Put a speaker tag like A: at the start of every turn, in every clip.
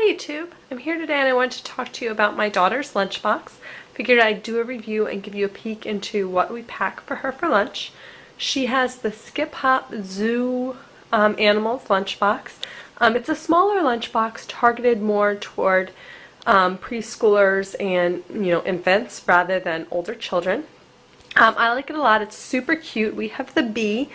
A: Hi YouTube! I'm here today and I want to talk to you about my daughter's lunchbox. Figured I'd do a review and give you a peek into what we pack for her for lunch. She has the Hop Zoo Animals lunchbox. It's a smaller lunchbox targeted more toward preschoolers and infants rather than older children. I like it a lot. It's super cute. We have the bee.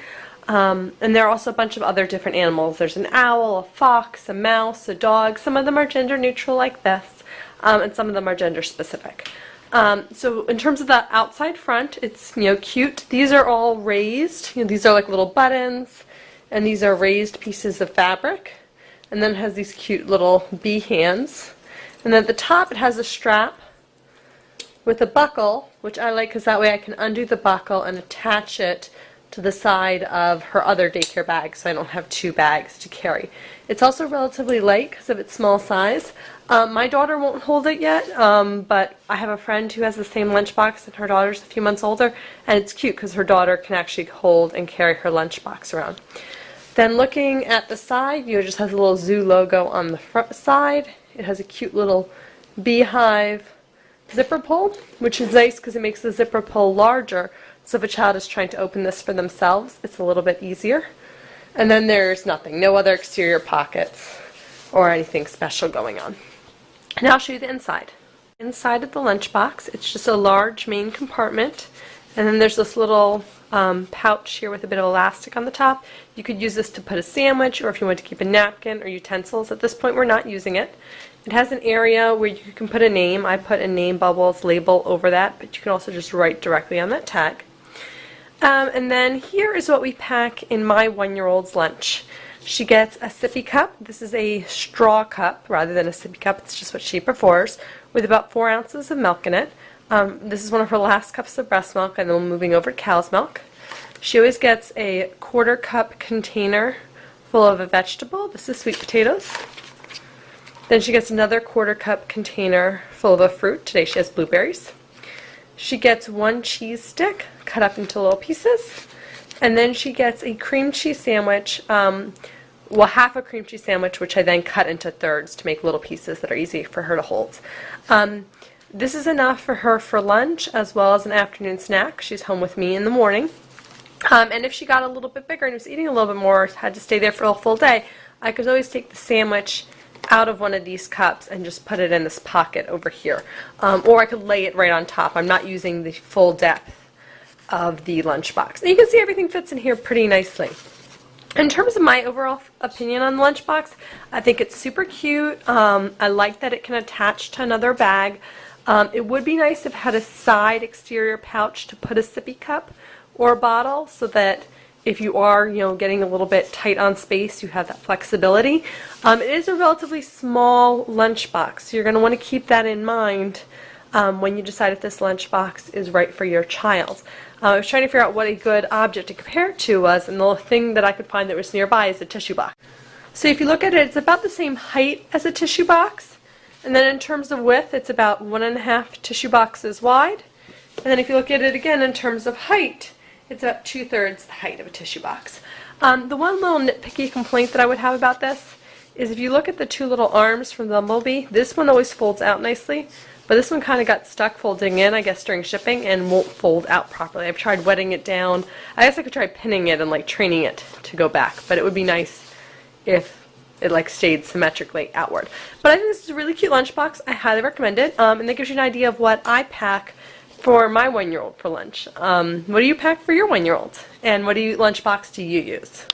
A: And there are also a bunch of other different animals. There's an owl, a fox, a mouse, a dog. Some of them are gender neutral like this, and some of them are gender specific. So in terms of the outside front, it's cute. These are all raised. These are like little buttons, and these are raised pieces of fabric. And then it has these cute little bee hands. And then at the top it has a strap with a buckle, which I like because that way I can undo the buckle and attach it to the side of her other daycare bag so I don't have two bags to carry. It's also relatively light because of its small size. My daughter won't hold it yet, but I have a friend who has the same lunchbox and her daughter's a few months older, and it's cute because her daughter can actually hold and carry her lunchbox around. Then looking at the side, it just has a little zoo logo on the front side. It has a cute little beehive zipper pull, which is nice because it makes the zipper pull larger. So if a child is trying to open this for themselves, it's a little bit easier. And then there's nothing, no other exterior pockets or anything special going on. Now I'll show you the inside. Inside of the lunchbox, it's just a large main compartment, and then there's this little pouch here with a bit of elastic on the top. You could use this to put a sandwich, or if you want to keep a napkin or utensils. At this point we're not using it. It has an area where you can put a name. I put a name bubbles label over that, but you can also just write directly on that tag. And then here is what we pack in my one-year-old's lunch. She gets a sippy cup. This is a straw cup rather than a sippy cup. It's just what she prefers, with about 4 ounces of milk in it. This is one of her last cups of breast milk, and then we're moving over to cow's milk. She always gets a 1/4 cup container full of a vegetable. This is sweet potatoes. Then she gets another 1/4 cup container full of a fruit. Today she has blueberries. She gets 1 cheese stick cut up into little pieces, and then she gets a cream cheese sandwich, half a cream cheese sandwich, which I then cut into thirds to make little pieces that are easy for her to hold. This is enough for her for lunch as well as an afternoon snack. She's home with me in the morning. And if she got a little bit bigger and was eating a little bit more, had to stay there for a full day, I could always take the sandwich out of one of these cups and just put it in this pocket over here. Or I could lay it right on top. I'm not using the full depth of the lunchbox. And you can see everything fits in here pretty nicely. In terms of my overall opinion on the lunchbox, I think it's super cute. I like that it can attach to another bag. It would be nice if it had a side exterior pouch to put a sippy cup or a bottle, so that if you are, getting a little bit tight on space, you have that flexibility. It is a relatively small lunchbox, so you're going to want to keep that in mind when you decide if this lunchbox is right for your child. I was trying to figure out what a good object to compare it to was, and the thing that I could find that was nearby is a tissue box. So if you look at it, it's about the same height as a tissue box, and then in terms of width, it's about 1.5 tissue boxes wide. And then if you look at it again in terms of height, it's about 2/3 the height of a tissue box. The one little nitpicky complaint that I would have about this is if you look at the 2 little arms from the Bumblebee, this one always folds out nicely, but this one kind of got stuck folding in, I guess, during shipping and won't fold out properly. I've tried wetting it down. I guess I could try pinning it and training it to go back, but it would be nice if it stayed symmetrically outward. But I think this is a really cute lunchbox. I highly recommend it, and that gives you an idea of what I pack for my one-year-old for lunch. What do you pack for your one-year-old? And what lunchbox do you use?